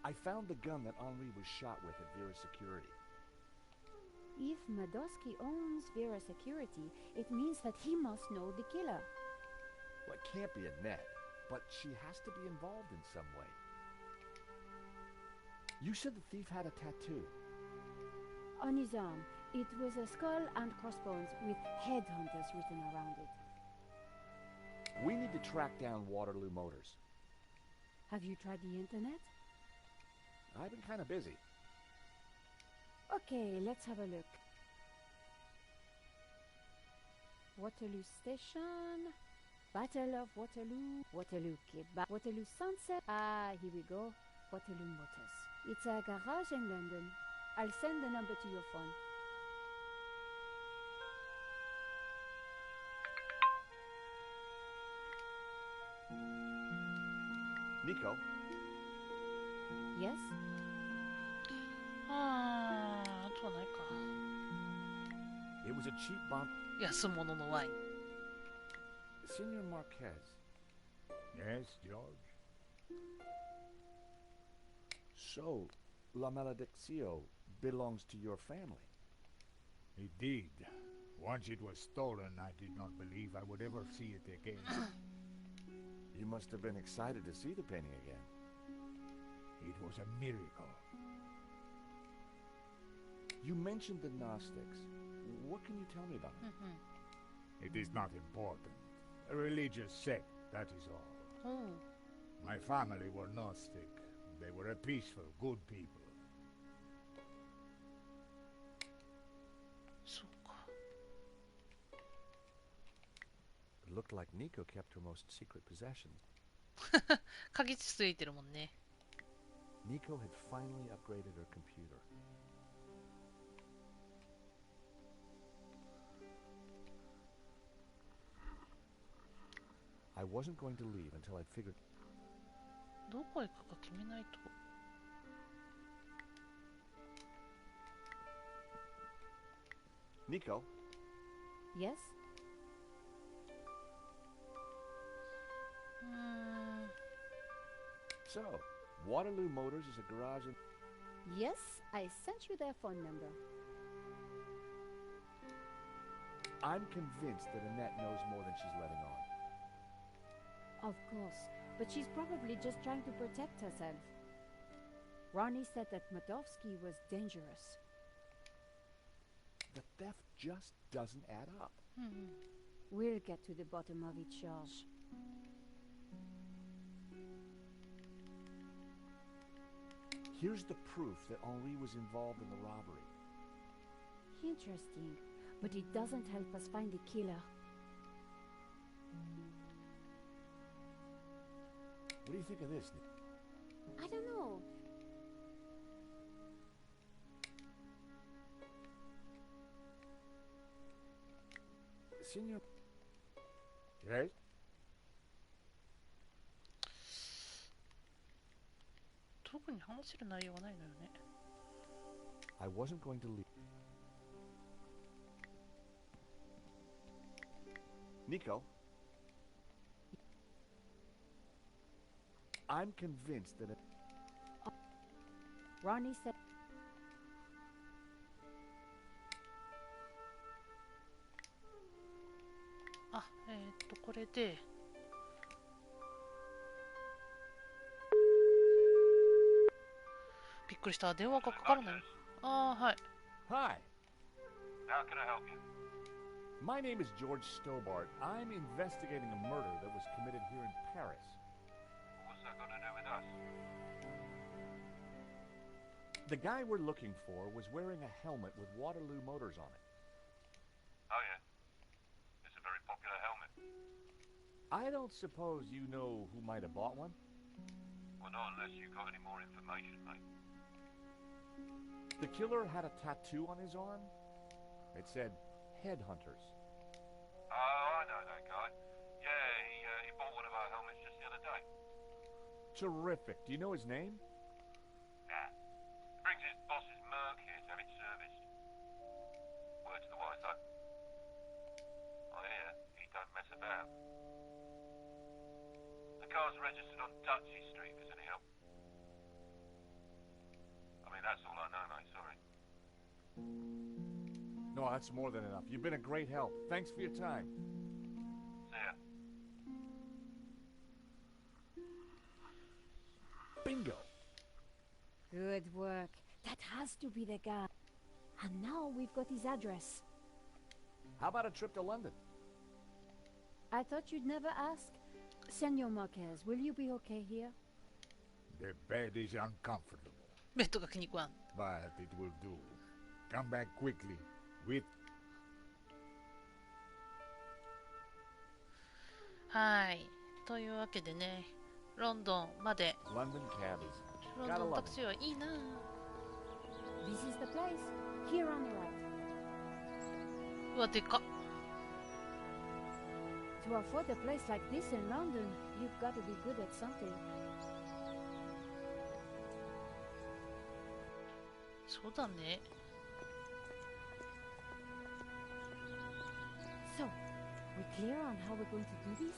Speaker 3: I found the gun that Henri was shot with at Vera's security.
Speaker 8: If Medovsky owns Vera Security, it means that he must know the killer.
Speaker 3: Well, it can't be Annette, but she has to be involved in some way. You said the thief had a tattoo.
Speaker 8: On his arm, it was a skull and crossbones with headhunters written around it.
Speaker 3: We need to track down Waterloo Motors.
Speaker 8: Have you tried the internet?
Speaker 3: I've been kind of busy.
Speaker 8: Okay, let's have a look. Waterloo Station, Battle of Waterloo, Waterloo Kebab, Waterloo Sunset. Ah, here we go. Waterloo Motors. It's a garage in London. I'll send the number to your phone.
Speaker 3: Nico?
Speaker 8: Yes?
Speaker 1: あとはないか。
Speaker 3: It was a cheap bond.
Speaker 1: 安物のワイン。
Speaker 3: Senor Marquez.
Speaker 9: Yes, George?
Speaker 3: So, La Malediccio belongs to your family.
Speaker 9: It did. Once it was stolen, I did not believe I would ever see it again.
Speaker 3: You must have been excited to see the painting again.
Speaker 9: It was a miracle.
Speaker 3: You mentioned the Gnostics. What can you tell me about it?
Speaker 9: It is not important. A religious sect, that is all. My family were Gnostic. They were a peaceful, good people.
Speaker 1: そうか。
Speaker 3: It looked like Nico kept her most secret possession.
Speaker 1: 鍵ついてるもんね。
Speaker 3: Nico had finally upgraded her computer. I wasn't going to leave until I'd figured...
Speaker 1: どこ行くか決めないと。
Speaker 3: Nico?
Speaker 8: Yes?
Speaker 3: So, Waterloo Motors is a garage in...
Speaker 8: Yes, I sent you their phone number.
Speaker 3: I'm convinced that Annette knows more than she's letting on.
Speaker 8: Of course, but she's probably just trying to protect herself. Ronnie said that Medovsky was dangerous.
Speaker 3: The theft just doesn't add up.
Speaker 8: We'll get to the bottom of it, George.
Speaker 3: Here's the proof that Henri was involved in the robbery.
Speaker 8: Interesting, but it doesn't help us find the killer.
Speaker 3: What do you think of this, Nick?
Speaker 8: I don't know.
Speaker 3: Senor. Yes?
Speaker 1: 特に話せる内容はないのよね。
Speaker 3: I wasn't going to leave. Nico? I'm convinced that
Speaker 8: Ronnie said.
Speaker 1: あ、これでびっくりした。電話がかからない。ああ、はい。
Speaker 3: Hi.
Speaker 4: How can I help you?
Speaker 3: My name is George Stobart. I'm investigating a murder that was committed here in Paris.
Speaker 4: What's that got to do with us?
Speaker 3: The guy we're looking for was wearing a helmet with Waterloo motors on it.
Speaker 4: Oh, yeah. It's a very popular helmet.
Speaker 3: I don't suppose you know who might have bought one?
Speaker 4: Well, not unless you've got any more information, mate.
Speaker 3: The killer had a tattoo on his arm. It said, Headhunters.
Speaker 4: Oh, I know that guy. Yeah, he bought one of our helmets just the other day.
Speaker 3: Terrific. Do you know his name?
Speaker 4: Nah. Brings his boss's Merc here to have it serviced. Word to the wise, though. I hear he don't mess about. The car's registered on Dutchy Street, if there's any help. I mean, that's all I know, mate, sorry.
Speaker 3: No, that's more than enough. You've been a great help. Thanks for your time.
Speaker 4: See ya.
Speaker 3: Bingo.
Speaker 8: Good work. That has to be the guy. And now we've got his address.
Speaker 3: How about a trip to London?
Speaker 8: I thought you'd never ask. Senor Marquez, will you be okay here?
Speaker 9: The bed is uncomfortable,
Speaker 1: ベッドが気に食わん。
Speaker 9: but it will do. Come back quickly. With
Speaker 1: はい。というわけでね、ロンドンまで。
Speaker 3: London cabbies.
Speaker 1: ロンドンタクシーはいいな。
Speaker 8: This is the place. Here on the right.
Speaker 1: うわ、でかっ。
Speaker 8: To afford a place like this in London, you've got to be good at something.
Speaker 1: そうだね。
Speaker 8: So, we clear on how we're going to do this?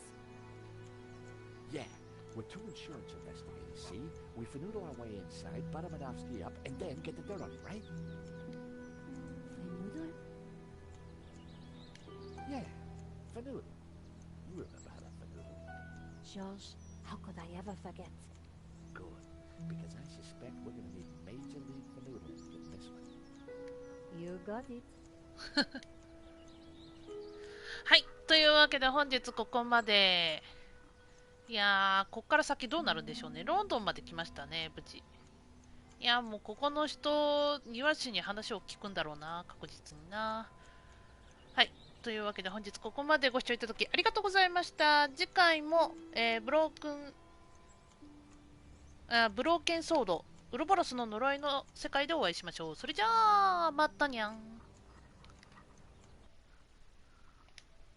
Speaker 3: Yeah, we're two insurance investigators, see? We finagle our way inside, butter Madovsky up, and then get the dirt on it, right?
Speaker 8: Finagle?
Speaker 3: Yeah, finagle. You remember how to finagle.
Speaker 8: George, how could I ever forget?
Speaker 3: Good, because I suspect we're going to need major league finagle in this one.
Speaker 8: You got it.
Speaker 1: はい。というわけで本日ここまで。いやー、こっから先どうなるんでしょうね。ロンドンまで来ましたね、無事。いやー、もうここの人、庭師に話を聞くんだろうな、確実にな。はい。というわけで本日ここまでご視聴いただきありがとうございました。次回も、ブローケンソード、ウロボロスの呪いの世界でお会いしましょう。それじゃあ、またにゃん。